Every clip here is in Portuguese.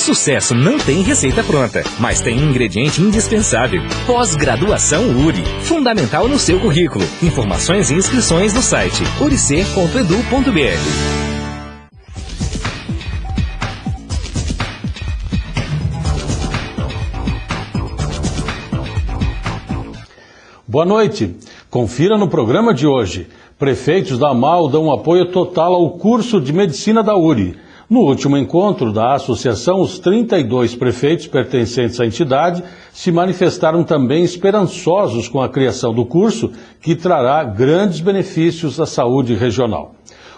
Sucesso não tem receita pronta, mas tem um ingrediente indispensável. Pós-graduação URI. Fundamental no seu currículo. Informações e inscrições no site uric.edu.br. Boa noite. Confira no programa de hoje. Prefeitos da AMAL dão apoio total ao curso de medicina da URI. No último encontro da associação, os 32 prefeitos pertencentes à entidade se manifestaram também esperançosos com a criação do curso, que trará grandes benefícios à saúde regional.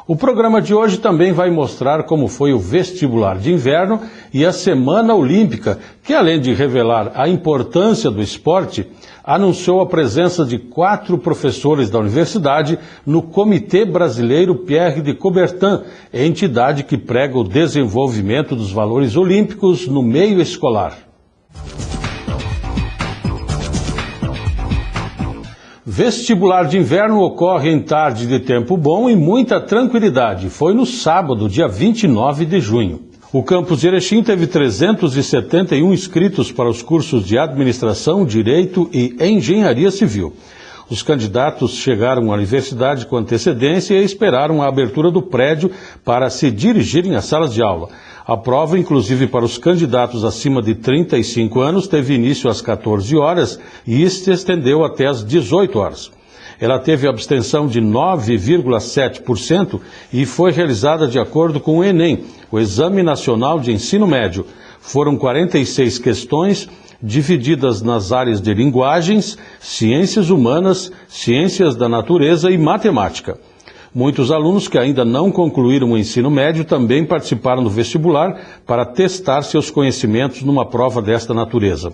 O programa de hoje também vai mostrar como foi o vestibular de inverno e a Semana Olímpica, que além de revelar a importância do esporte, anunciou a presença de 4 professores da universidade no Comitê Brasileiro Pierre de Coubertin, entidade que prega o desenvolvimento dos valores olímpicos no meio escolar. Vestibular de inverno ocorre em tarde de tempo bom e muita tranquilidade. Foi no sábado, dia 29 de junho. O campus de Erechim teve 371 inscritos para os cursos de Administração, Direito e Engenharia Civil. Os candidatos chegaram à universidade com antecedência e esperaram a abertura do prédio para se dirigirem às salas de aula. A prova, inclusive para os candidatos acima de 35 anos, teve início às 14 horas e se estendeu até às 18 horas. Ela teve abstenção de 9,7% e foi realizada de acordo com o Enem, o Exame Nacional de Ensino Médio. Foram 46 questões divididas nas áreas de linguagens, ciências humanas, ciências da natureza e matemática. Muitos alunos que ainda não concluíram o ensino médio também participaram do vestibular para testar seus conhecimentos numa prova desta natureza.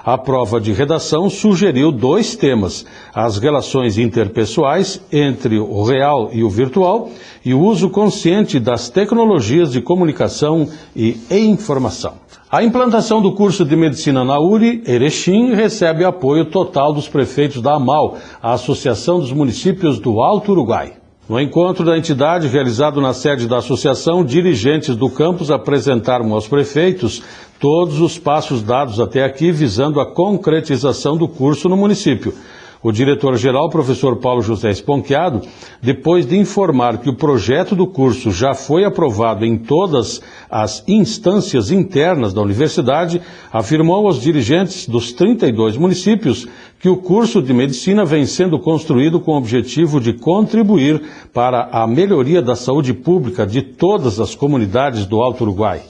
A prova de redação sugeriu 2 temas: as relações interpessoais entre o real e o virtual e o uso consciente das tecnologias de comunicação e informação. A implantação do curso de medicina na URI, Erechim, recebe apoio total dos prefeitos da AMAL, a Associação dos Municípios do Alto Uruguai. No encontro da entidade, realizado na sede da associação, dirigentes do campus apresentaram aos prefeitos todos os passos dados até aqui, visando a concretização do curso no município. O diretor-geral, professor Paulo José Esponquiado, depois de informar que o projeto do curso já foi aprovado em todas as instâncias internas da universidade, afirmou aos dirigentes dos 32 municípios que o curso de medicina vem sendo construído com o objetivo de contribuir para a melhoria da saúde pública de todas as comunidades do Alto Uruguai.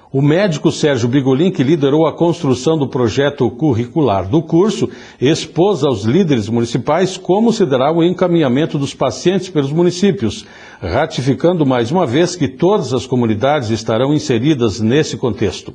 O médico Sérgio Bigolin, que liderou a construção do projeto curricular do curso, expôs aos líderes municipais como se dará o encaminhamento dos pacientes pelos municípios, ratificando mais uma vez que todas as comunidades estarão inseridas nesse contexto.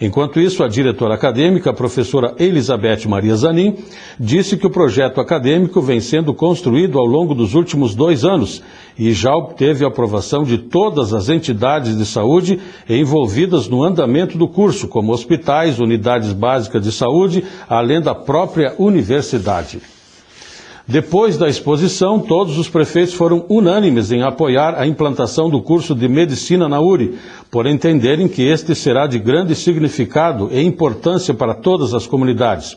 Enquanto isso, a diretora acadêmica, a professora Elizabeth Maria Zanin, disse que o projeto acadêmico vem sendo construído ao longo dos últimos 2 anos e já obteve a aprovação de todas as entidades de saúde envolvidas no andamento do curso, como hospitais, unidades básicas de saúde, além da própria universidade. Depois da exposição, todos os prefeitos foram unânimes em apoiar a implantação do curso de medicina na URI, por entenderem que este será de grande significado e importância para todas as comunidades.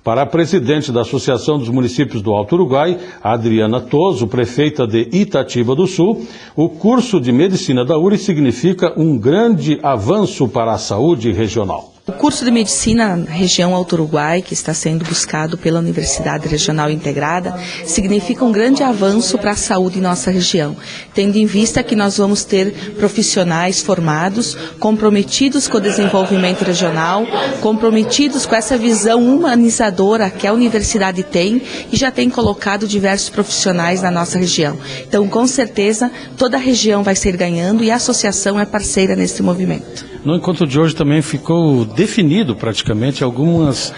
Para a presidente da Associação dos Municípios do Alto Uruguai, Adriana Toso, prefeita de Itatiba do Sul, o curso de medicina da URI significa um grande avanço para a saúde regional. O curso de medicina na região Alto Uruguai, que está sendo buscado pela Universidade Regional Integrada, significa um grande avanço para a saúde em nossa região, tendo em vista que nós vamos ter profissionais formados, comprometidos com o desenvolvimento regional, comprometidos com essa visão humanizadora que a universidade tem e já tem colocado diversos profissionais na nossa região. Então, com certeza, toda a região vai ser ganhando e a associação é parceira nesse movimento. No encontro de hoje também ficou definido praticamente algumas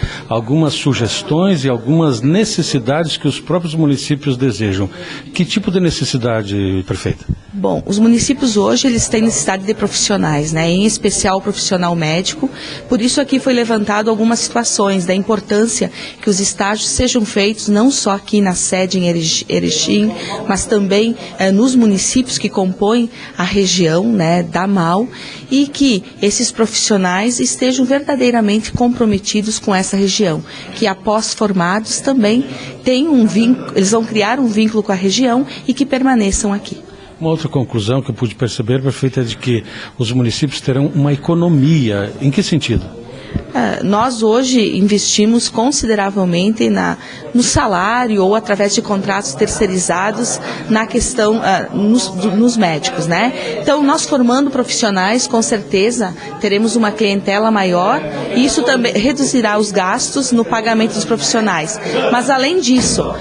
sugestões e algumas necessidades que os próprios municípios desejam. Que tipo de necessidade, prefeita? Bom, os municípios hoje eles têm necessidade de profissionais, né? Em especial o profissional médico. Por isso aqui foi levantado algumas situações da importância que os estágios sejam feitos não só aqui na sede em Erechim, mas também nos municípios que compõem a região, né, da MAU, e que esses profissionais estejam verdadeiramente comprometidos com essa região, que após formados também têm um vínculo, eles vão criar um vínculo com a região e que permaneçam aqui. Uma outra conclusão que eu pude perceber, prefeito, é de que os municípios terão uma economia. Em que sentido? Nós hoje investimos consideravelmente no salário ou através de contratos terceirizados na questão nos médicos, né? Então, nós formando profissionais, com certeza teremos uma clientela maior e isso também reduzirá os gastos no pagamento dos profissionais. Mas, além disso,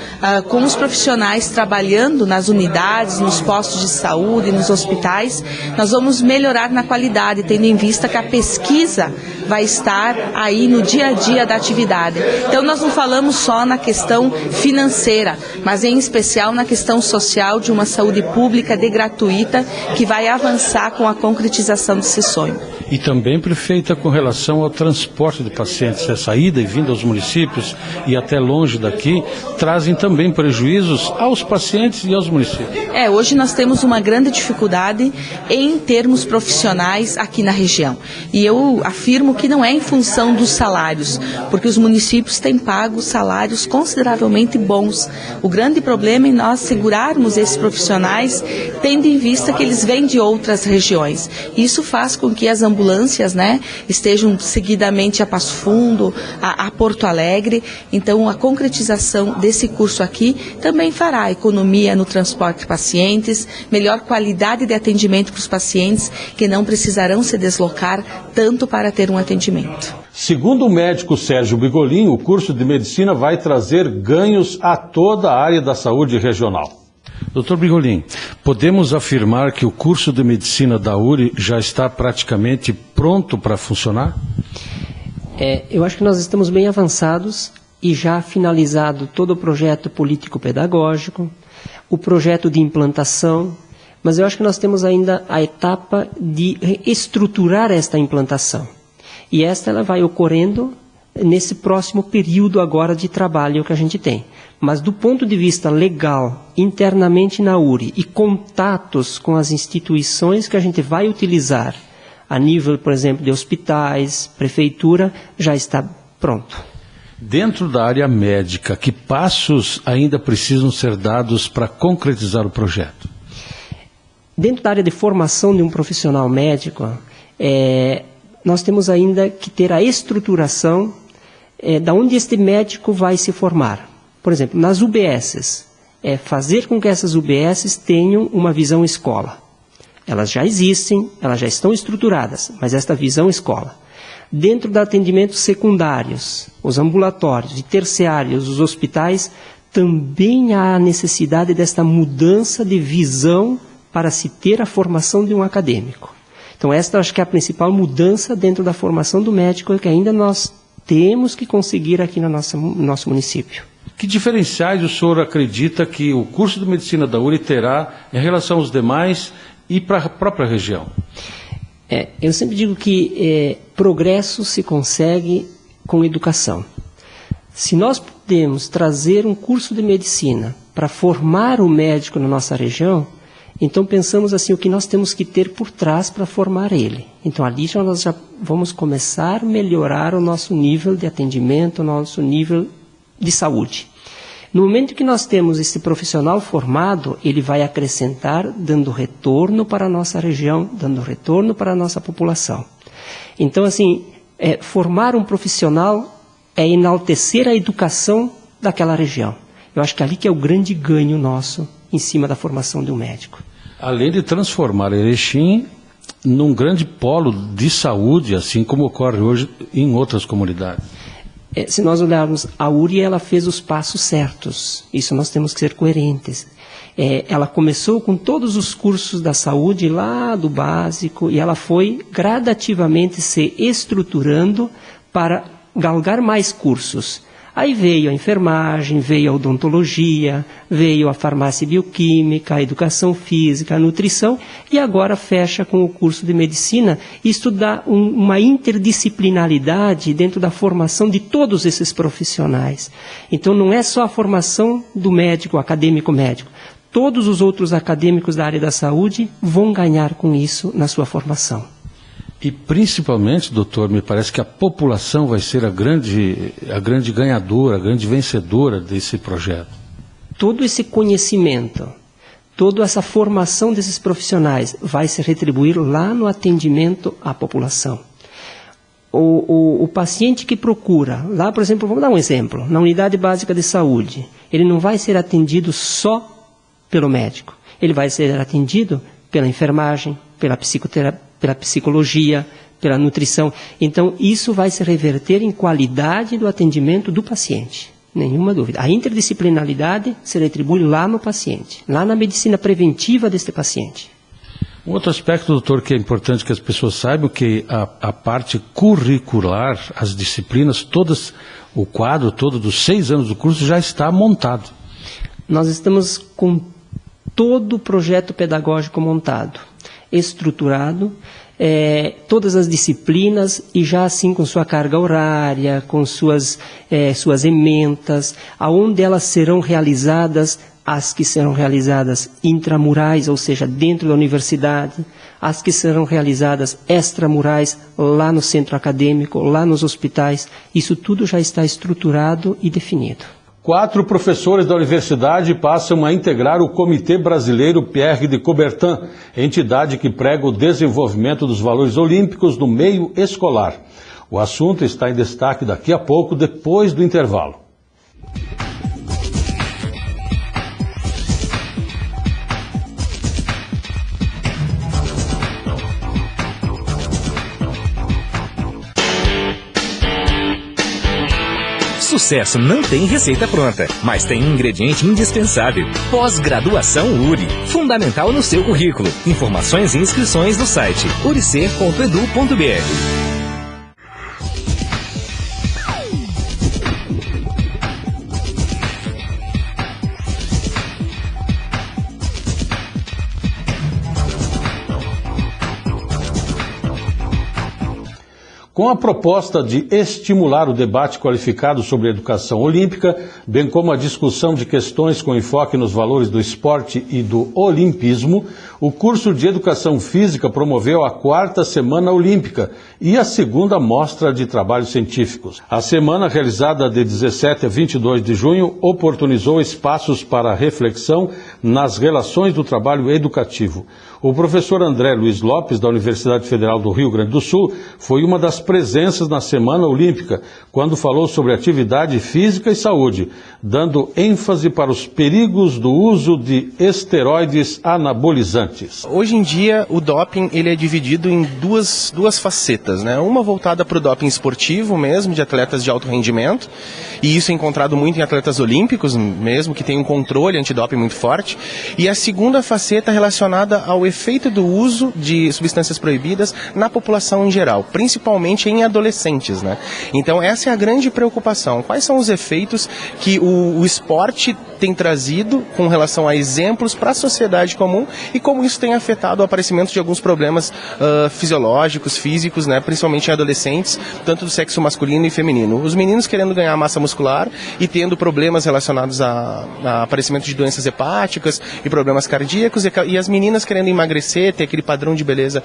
com os profissionais trabalhando nas unidades, nos postos de saúde, nos hospitais, nós vamos melhorar na qualidade, tendo em vista que a pesquisa vai estar aí no dia a dia da atividade. Então nós não falamos só na questão financeira, mas em especial na questão social de uma saúde pública gratuita que vai avançar com a concretização desse sonho. E também, prefeita, com relação ao transporte de pacientes, essa ida e vinda aos municípios e até longe daqui, trazem também prejuízos aos pacientes e aos municípios. Hoje nós temos uma grande dificuldade em termos profissionais aqui na região. E eu afirmo que não é em função dos salários, porque os municípios têm pago salários consideravelmente bons. O grande problema é nós segurarmos esses profissionais, tendo em vista que eles vêm de outras regiões. Isso faz com que as ambulâncias, né, estejam seguidamente a Passo Fundo, a Porto Alegre. Então, a concretização desse curso aqui também fará economia no transporte de pacientes, melhor qualidade de atendimento para os pacientes que não precisarão se deslocar tanto para ter um atendimento. Segundo o médico Sérgio Bigolin, o curso de medicina vai trazer ganhos a toda a área da saúde regional. Dr. Bigolin, podemos afirmar que o curso de medicina da URI já está praticamente pronto para funcionar? Eu acho que nós estamos bem avançados e já finalizado todo o projeto político-pedagógico, o projeto de implantação, mas eu acho que nós temos ainda a etapa de estruturar esta implantação. E ela vai ocorrendo nesse próximo período agora de trabalho que a gente tem. Mas do ponto de vista legal, internamente na URI, e contatos com as instituições que a gente vai utilizar, a nível, por exemplo, de hospitais, prefeitura, já está pronto. Dentro da área médica, que passos ainda precisam ser dados para concretizar o projeto? Dentro da área de formação de um profissional médico, nós temos ainda que ter a estruturação da onde este médico vai se formar. Por exemplo, nas UBSs, fazer com que essas UBSs tenham uma visão escola. Elas já existem, elas já estão estruturadas, mas esta visão escola. Dentro de atendimentos secundários, os ambulatórios e terciários, os hospitais, também há a necessidade desta mudança de visão para se ter a formação de um acadêmico. Então esta acho que é a principal mudança dentro da formação do médico que ainda nós temos que conseguir aqui no nosso município. Que diferenciais o senhor acredita que o curso de medicina da URI terá em relação aos demais e para a própria região? Eu sempre digo que progresso se consegue com educação. Se nós podemos trazer um curso de medicina para formar o médico na nossa região, então pensamos assim, o que nós temos que ter por trás para formar ele. Então ali nós já vamos começar a melhorar o nosso nível de atendimento, o nosso nível de saúde. No momento que nós temos esse profissional formado, ele vai acrescentar, dando retorno para a nossa região, dando retorno para a nossa população. Então, assim, formar um profissional é enaltecer a educação daquela região. Eu acho que ali que é o grande ganho nosso em cima da formação de um médico. Além de transformar Erechim num grande polo de saúde, assim como ocorre hoje em outras comunidades. Se nós olharmos, a URI ela fez os passos certos. Isso nós temos que ser coerentes. Ela começou com todos os cursos da saúde lá do básico e ela foi gradativamente se estruturando para galgar mais cursos. Aí veio a enfermagem, veio a odontologia, veio a farmácia bioquímica, a educação física, a nutrição, e agora fecha com o curso de medicina. Isto dá uma interdisciplinaridade dentro da formação de todos esses profissionais. Então não é só a formação do médico, acadêmico médico. Todos os outros acadêmicos da área da saúde vão ganhar com isso na sua formação. E principalmente, doutor, me parece que a população vai ser a grande ganhadora, a grande vencedora desse projeto. Todo esse conhecimento, toda essa formação desses profissionais vai se retribuir lá no atendimento à população. O paciente que procura, lá por exemplo, vamos dar um exemplo, na unidade básica de saúde, ele não vai ser atendido só pelo médico, ele vai ser atendido pela enfermagem, pela psicologia, pela nutrição. Então, isso vai se reverter em qualidade do atendimento do paciente, nenhuma dúvida. A interdisciplinaridade se retribui lá no paciente, lá na medicina preventiva deste paciente. Um outro aspecto, doutor, que é importante que as pessoas saibam, que a parte curricular, as disciplinas, todas, o quadro todo dos 6 anos do curso já está montado. Nós estamos com todo o projeto pedagógico montado, estruturado, todas as disciplinas e já assim com sua carga horária, com suas ementas, aonde elas serão realizadas, as que serão realizadas intramurais, ou seja, dentro da universidade, as que serão realizadas extramurais, lá no centro acadêmico, lá nos hospitais, isso tudo já está estruturado e definido. 4 professores da universidade passam a integrar o Comitê Brasileiro Pierre de Coubertin, entidade que prega o desenvolvimento dos valores olímpicos no meio escolar. O assunto está em destaque daqui a pouco, depois do intervalo. Sucesso não tem receita pronta, mas tem um ingrediente indispensável. Pós-graduação URI. Fundamental no seu currículo. Informações e inscrições no site uricer.edu.br. Com a proposta de estimular o debate qualificado sobre a educação olímpica, bem como a discussão de questões com enfoque nos valores do esporte e do olimpismo, o curso de Educação Física promoveu a 4ª Semana Olímpica e a 2ª Mostra de Trabalhos Científicos. A semana, realizada de 17 a 22 de junho, oportunizou espaços para reflexão nas relações do trabalho educativo. O professor André Luiz Lopes, da Universidade Federal do Rio Grande do Sul, foi uma das presenças na Semana Olímpica, quando falou sobre atividade física e saúde, dando ênfase para os perigos do uso de esteroides anabolizantes. Hoje em dia, o doping ele é dividido em duas facetas, né? Uma voltada para o doping esportivo mesmo, de atletas de alto rendimento, e isso é encontrado muito em atletas olímpicos mesmo, que tem um controle antidoping muito forte, e a segunda faceta relacionada ao efeito do uso de substâncias proibidas na população em geral, principalmente em adolescentes, né? Então essa é a grande preocupação. Quais são os efeitos que o esporte tem trazido com relação a exemplos para a sociedade comum e como isso tem afetado o aparecimento de alguns problemas fisiológicos, físicos, né? Principalmente em adolescentes, tanto do sexo masculino e feminino. Os meninos querendo ganhar massa muscular e tendo problemas relacionados a aparecimento de doenças hepáticas e problemas cardíacos, e as meninas querendo emagrecer, ter aquele padrão de beleza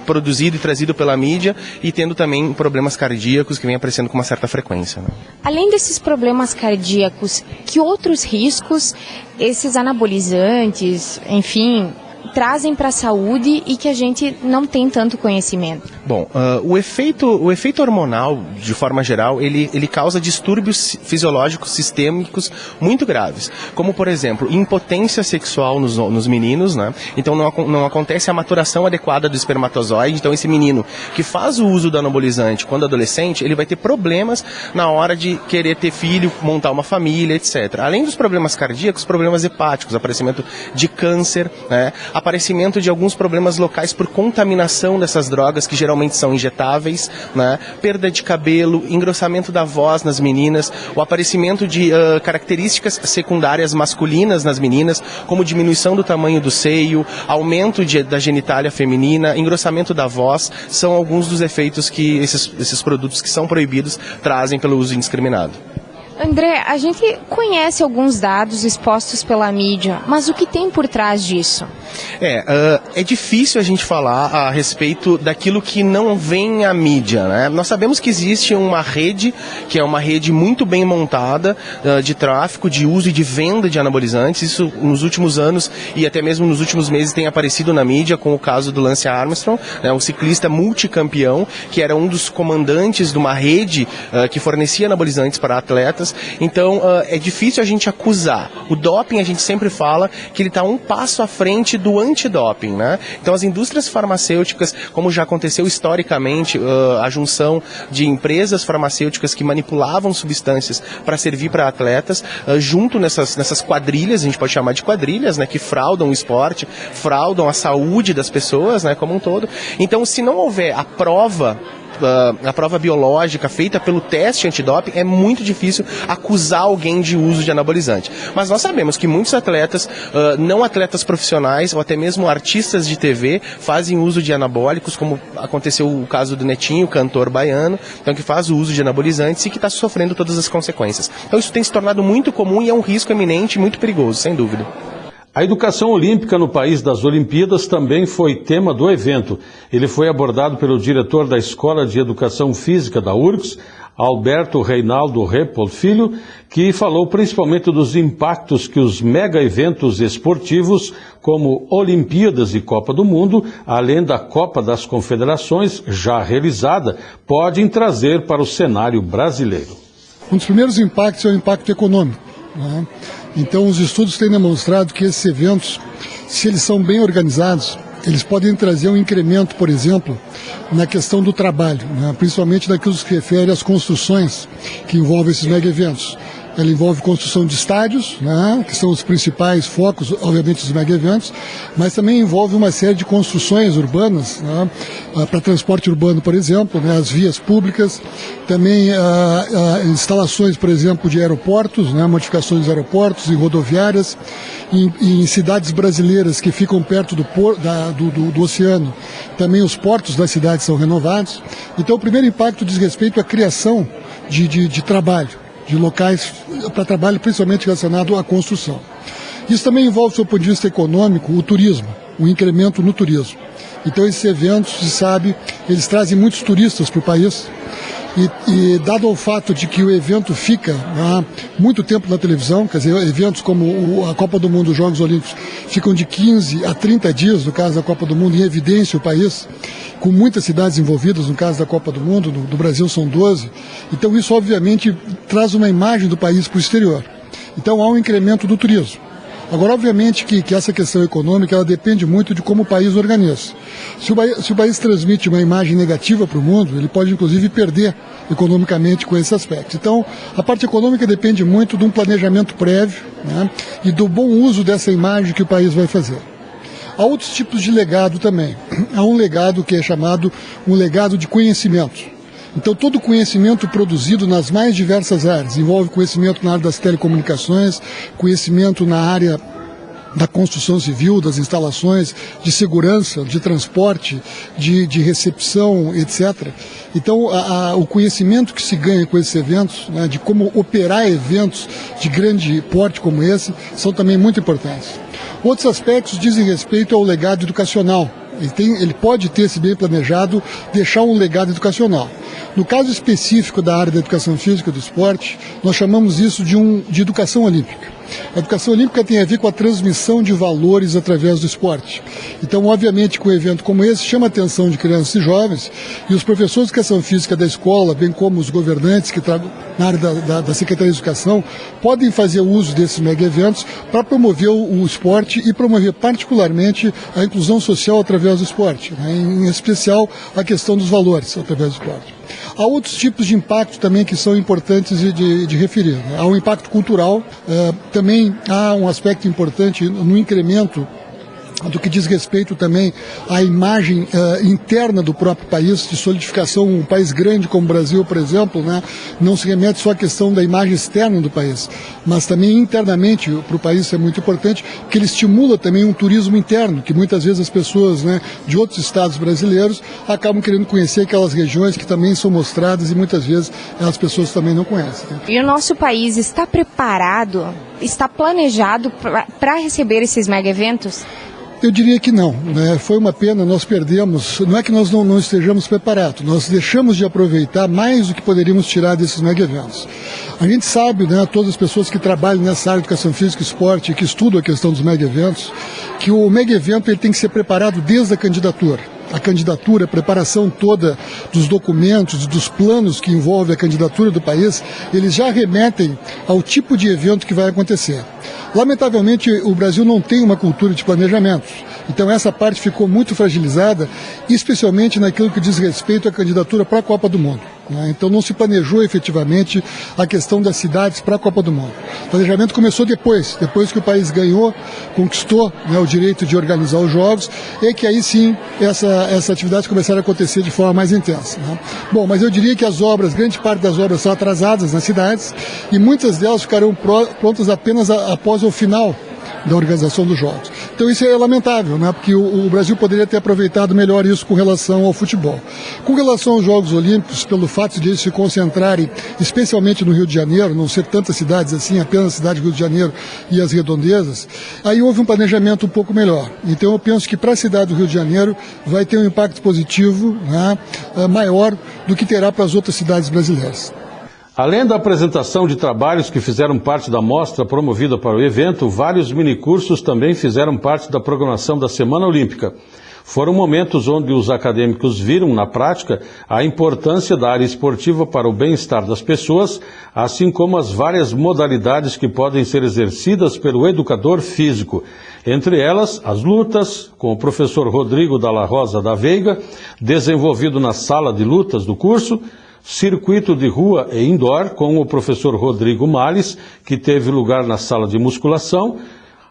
produzido e trazido pela mídia, e tendo também problemas cardíacos que vem aparecendo com uma certa frequência, né? Além desses problemas cardíacos, que outros riscos esses anabolizantes, enfim, trazem para a saúde e que a gente não tem tanto conhecimento? Bom, o efeito hormonal, de forma geral, ele causa distúrbios fisiológicos sistêmicos muito graves, como, por exemplo, impotência sexual nos meninos, né? Então não acontece a maturação adequada do espermatozoide. Então esse menino que faz o uso do anabolizante quando adolescente, ele vai ter problemas na hora de querer ter filho, montar uma família, etc. Além dos problemas cardíacos, problemas hepáticos, aparecimento de câncer, né? aparecimento de alguns problemas locais por contaminação dessas drogas, que geralmente são injetáveis, né? Perda de cabelo, engrossamento da voz nas meninas, o aparecimento de características secundárias masculinas nas meninas, como diminuição do tamanho do seio, aumento da genitália feminina, engrossamento da voz, são alguns dos efeitos que esses produtos que são proibidos trazem pelo uso indiscriminado. André, a gente conhece alguns dados expostos pela mídia, mas o que tem por trás disso? É difícil a gente falar a respeito daquilo que não vem à mídia, né? Nós sabemos que existe uma rede, que é uma rede muito bem montada, de tráfico, de uso e de venda de anabolizantes. Isso nos últimos anos e até mesmo nos últimos meses tem aparecido na mídia, com o caso do Lance Armstrong, né, um ciclista multicampeão, que era um dos comandantes de uma rede que fornecia anabolizantes para atletas. Então, é difícil a gente acusar. O doping, a gente sempre fala que ele está um passo à frente do antidoping, né? Então, as indústrias farmacêuticas, como já aconteceu historicamente, a junção de empresas farmacêuticas que manipulavam substâncias para servir para atletas, junto nessas quadrilhas, a gente pode chamar de quadrilhas, né, que fraudam o esporte, fraudam a saúde das pessoas, né, como um todo. Então, se não houver a prova biológica feita pelo teste antidoping, é muito difícil acusar alguém de uso de anabolizante. Mas nós sabemos que muitos atletas, não atletas profissionais ou até mesmo artistas de TV, fazem uso de anabólicos, como aconteceu o caso do Netinho, cantor baiano, então que faz o uso de anabolizantes e que está sofrendo todas as consequências. Então isso tem se tornado muito comum e é um risco eminente e muito perigoso, sem dúvida. A educação olímpica no país das Olimpíadas também foi tema do evento. Ele foi abordado pelo diretor da Escola de Educação Física da URGS, Alberto Reinaldo Repol Filho, que falou principalmente dos impactos que os mega-eventos esportivos, como Olimpíadas e Copa do Mundo, além da Copa das Confederações, já realizada, podem trazer para o cenário brasileiro. Um dos primeiros impactos é o impacto econômico, né? Então, os estudos têm demonstrado que esses eventos, se eles são bem organizados, eles podem trazer um incremento, por exemplo, na questão do trabalho, né? Principalmente naquilo que se refere às construções que envolvem esses mega-eventos. Ela envolve construção de estádios, né, que são os principais focos, obviamente, dos mega-eventos, mas também envolve uma série de construções urbanas, né, para transporte urbano, por exemplo, né, as vias públicas, também instalações, por exemplo, de aeroportos, né, modificações de aeroportos e rodoviárias, em cidades brasileiras que ficam perto do oceano, também os portos das cidades são renovados. Então, o primeiro impacto diz respeito à criação de trabalho, de locais para trabalho, principalmente relacionado à construção. Isso também envolve, do ponto de vista econômico, o turismo, o incremento no turismo. Então, esses eventos, se sabe, eles trazem muitos turistas para o país. E dado o fato de que o evento fica muito tempo na televisão, quer dizer, eventos como a Copa do Mundo, os Jogos Olímpicos, ficam de 15 a 30 dias, no caso da Copa do Mundo, em evidência o país, com muitas cidades envolvidas, no caso da Copa do Mundo, do Brasil são 12. Então isso, obviamente, traz uma imagem do país para o exterior. Então há um incremento do turismo. Agora, obviamente que essa questão econômica, ela depende muito de como o país organiza. Se o país transmite uma imagem negativa para o mundo, ele pode, inclusive, perder economicamente com esse aspecto. Então, a parte econômica depende muito de um planejamento prévio, né, e do bom uso dessa imagem que o país vai fazer. Há outros tipos de legado também. Há um legado que é chamado um legado de conhecimento. Então, todo conhecimento produzido nas mais diversas áreas, envolve conhecimento na área das telecomunicações, conhecimento na área da construção civil, das instalações, de segurança, de transporte, de recepção, etc. Então, o conhecimento que se ganha com esses eventos, né, de como operar eventos de grande porte como esse, são também muito importantes. Outros aspectos dizem respeito ao legado educacional. Ele pode ter, se bem planejado, deixar um legado educacional. No caso específico da área da educação física e do esporte, nós chamamos isso de educação olímpica. A educação olímpica tem a ver com a transmissão de valores através do esporte. Então, obviamente, que um evento como esse chama a atenção de crianças e jovens, e os professores de educação física da escola, bem como os governantes que trabalham na área da Secretaria de Educação, podem fazer uso desses mega-eventos para promover o esporte e promover particularmente a inclusão social através do esporte, né? Em especial a questão dos valores através do esporte. Há outros tipos de impacto também que são importantes de referir, né? Há um impacto cultural, também há um aspecto importante no incremento do que diz respeito também à imagem interna do próprio país, de solidificação. Um país grande como o Brasil, por exemplo, né, não se remete só à questão da imagem externa do país, mas também internamente para o país. Isso é muito importante, porque ele estimula também um turismo interno, que muitas vezes as pessoas, né, de outros estados brasileiros acabam querendo conhecer aquelas regiões que também são mostradas e muitas vezes as pessoas também não conhecem. Né? E o nosso país está preparado, está planejado para receber esses mega eventos? Eu diria que não, né? Foi uma pena, nós perdemos, não é que nós não estejamos preparados, nós deixamos de aproveitar mais do que poderíamos tirar desses mega eventos. A gente sabe, né, todas as pessoas que trabalham nessa área de educação física e esporte, que estudam a questão dos mega eventos, que o mega evento ele tem que ser preparado desde a candidatura. A candidatura, a preparação toda dos documentos, dos planos que envolvem a candidatura do país, eles já remetem ao tipo de evento que vai acontecer. Lamentavelmente, o Brasil não tem uma cultura de planejamento. Então, essa parte ficou muito fragilizada, especialmente naquilo que diz respeito à candidatura para a Copa do Mundo. Né? Então, não se planejou efetivamente a questão das cidades para a Copa do Mundo. O planejamento começou depois que o país ganhou, conquistou, né, o direito de organizar os Jogos, e que aí sim essa atividade começaram a acontecer de forma mais intensa. Né? Bom, mas eu diria que as obras, grande parte das obras são atrasadas nas cidades e muitas delas ficarão prontas apenas após o final da organização dos Jogos. Então isso é lamentável, né? Porque o Brasil poderia ter aproveitado melhor isso com relação ao futebol. Com relação aos Jogos Olímpicos, pelo fato de eles se concentrarem especialmente no Rio de Janeiro, não ser tantas cidades assim, apenas a cidade do Rio de Janeiro e as redondezas, aí houve um planejamento um pouco melhor. Então eu penso que para a cidade do Rio de Janeiro vai ter um impacto positivo, né, maior do que terá para as outras cidades brasileiras. Além da apresentação de trabalhos que fizeram parte da mostra promovida para o evento, vários minicursos também fizeram parte da programação da Semana Olímpica. Foram momentos onde os acadêmicos viram na prática a importância da área esportiva para o bem-estar das pessoas, assim como as várias modalidades que podem ser exercidas pelo educador físico. Entre elas, as lutas, com o professor Rodrigo Dalla Rosa da Veiga, desenvolvido na sala de lutas do curso, circuito de rua e indoor, com o professor Rodrigo Males, que teve lugar na sala de musculação,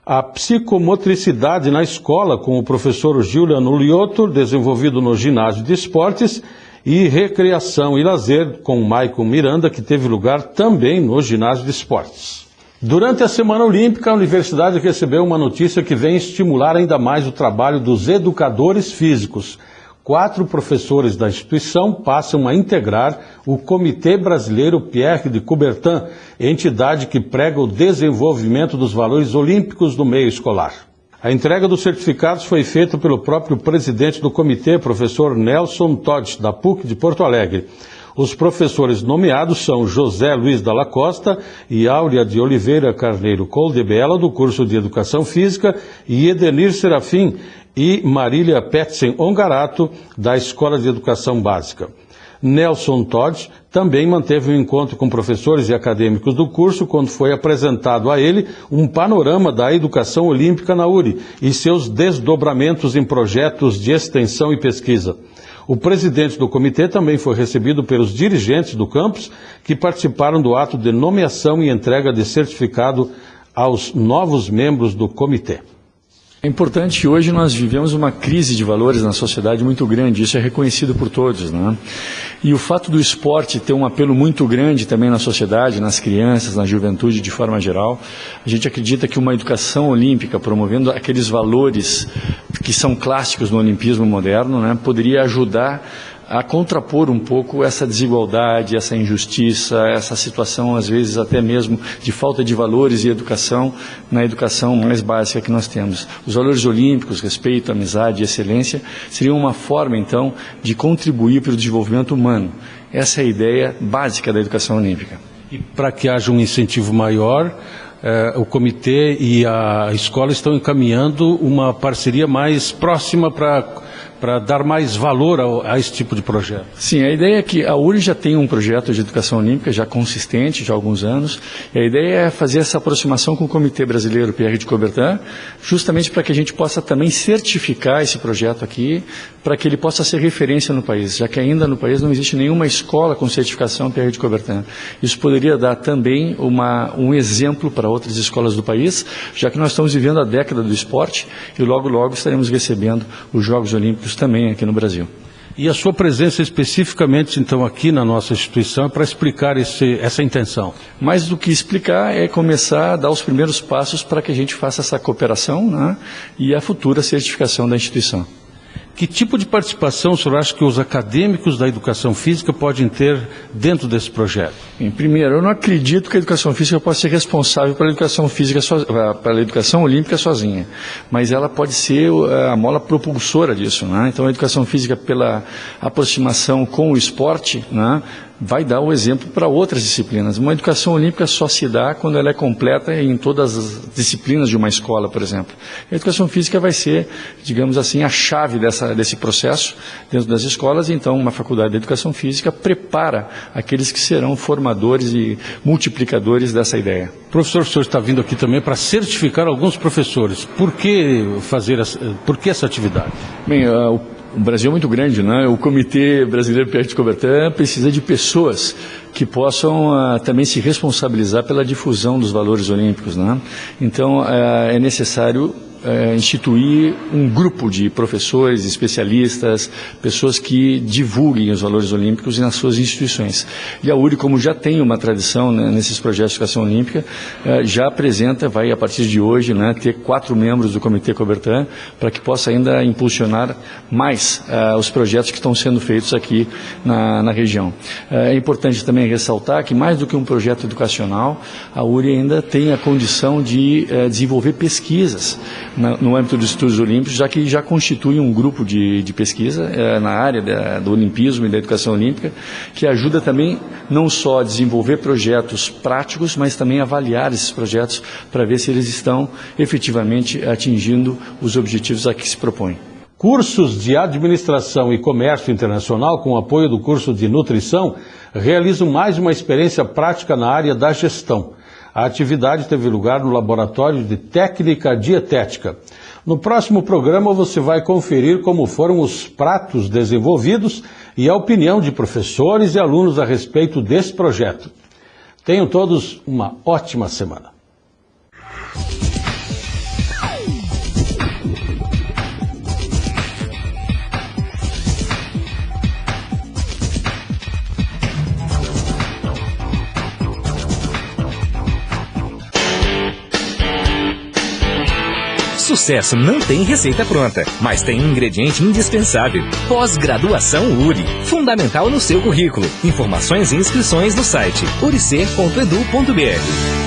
a psicomotricidade na escola, com o professor Giuliano Liotto, desenvolvido no ginásio de esportes, e recreação e lazer, com Maicon Miranda, que teve lugar também no ginásio de esportes. Durante a Semana Olímpica, a universidade recebeu uma notícia que vem estimular ainda mais o trabalho dos educadores físicos. 4 professores da instituição passam a integrar o Comitê Brasileiro Pierre de Coubertin, entidade que prega o desenvolvimento dos valores olímpicos no meio escolar. A entrega dos certificados foi feita pelo próprio presidente do comitê, professor Nelson Todt, da PUC de Porto Alegre. Os professores nomeados são José Luiz Dalla Costa e Áurea de Oliveira Carneiro Coldebella, do curso de Educação Física, e Edenir Serafim e Marília Petzen Ongarato, da Escola de Educação Básica. Nelson Todt também manteve um encontro com professores e acadêmicos do curso quando foi apresentado a ele um panorama da educação olímpica na URI e seus desdobramentos em projetos de extensão e pesquisa. O presidente do comitê também foi recebido pelos dirigentes do campus que participaram do ato de nomeação e entrega de certificado aos novos membros do comitê. É importante que hoje nós vivemos uma crise de valores na sociedade muito grande, isso é reconhecido por todos, né? E o fato do esporte ter um apelo muito grande também na sociedade, nas crianças, na juventude de forma geral, a gente acredita que uma educação olímpica, promovendo aqueles valores que são clássicos no olimpismo moderno, né, poderia ajudar a contrapor um pouco essa desigualdade, essa injustiça, essa situação, às vezes, até mesmo de falta de valores e educação na educação mais básica que nós temos. Os valores olímpicos, respeito, amizade e excelência, seriam uma forma, então, de contribuir para o desenvolvimento humano. Essa é a ideia básica da educação olímpica. E para que haja um incentivo maior, o comitê e a escola estão encaminhando uma parceria mais próxima para para dar mais valor a esse tipo de projeto? Sim, a ideia é que a URI já tem um projeto de educação olímpica já consistente, já há alguns anos, e a ideia é fazer essa aproximação com o Comitê Brasileiro Pierre de Coubertin, justamente para que a gente possa também certificar esse projeto aqui, para que ele possa ser referência no país, já que ainda no país não existe nenhuma escola com certificação Pierre de Coubertin. Isso poderia dar também um exemplo para outras escolas do país, já que nós estamos vivendo a década do esporte e logo, logo estaremos recebendo os Jogos Olímpicos também aqui no Brasil. E a sua presença especificamente, então, aqui na nossa instituição é para explicar essa intenção? Mais do que explicar, é começar a dar os primeiros passos para que a gente faça essa cooperação, né, e a futura certificação da instituição. Que tipo de participação o senhor acha que os acadêmicos da educação física podem ter dentro desse projeto? Bem, primeiro, eu não acredito que a educação física possa ser responsável pela educação física, pela educação olímpica sozinha, mas ela pode ser a mola propulsora disso, né? Então, a educação física, pela aproximação com o esporte, né, vai dar o exemplo para outras disciplinas. Uma educação olímpica só se dá quando ela é completa em todas as disciplinas de uma escola, por exemplo. A educação física vai ser, digamos assim, a chave desse processo dentro das escolas. Então, uma faculdade de educação física prepara aqueles que serão formadores e multiplicadores dessa ideia. Professor, o senhor está vindo aqui também para certificar alguns professores. Por que essa atividade? Bem, o Brasil é muito grande, né? O Comitê Brasileiro Pierre de Coubertin precisa de pessoas que possam também se responsabilizar pela difusão dos valores olímpicos, né? Então, é necessário instituir um grupo de professores, especialistas, pessoas que divulguem os valores olímpicos nas suas instituições. E a URI, como já tem uma tradição, né, nesses projetos de educação olímpica, já apresenta, vai a partir de hoje, né, ter 4 membros do Comitê Coubertin para que possa ainda impulsionar mais os projetos que estão sendo feitos aqui na região. É importante também ressaltar que, mais do que um projeto educacional, a URI ainda tem a condição de desenvolver pesquisas no âmbito dos estudos olímpicos, já que já constitui um grupo de pesquisa na área do olimpismo e da educação olímpica, que ajuda também não só a desenvolver projetos práticos, mas também avaliar esses projetos para ver se eles estão efetivamente atingindo os objetivos a que se propõem. Cursos de Administração e Comércio Internacional, com apoio do curso de Nutrição, realizam mais uma experiência prática na área da gestão. A atividade teve lugar no Laboratório de Técnica Dietética. No próximo programa você vai conferir como foram os pratos desenvolvidos e a opinião de professores e alunos a respeito desse projeto. Tenham todos uma ótima semana. Sucesso não tem receita pronta, mas tem um ingrediente indispensável. Pós-graduação URI. Fundamental no seu currículo. Informações e inscrições no site uricer.edu.br.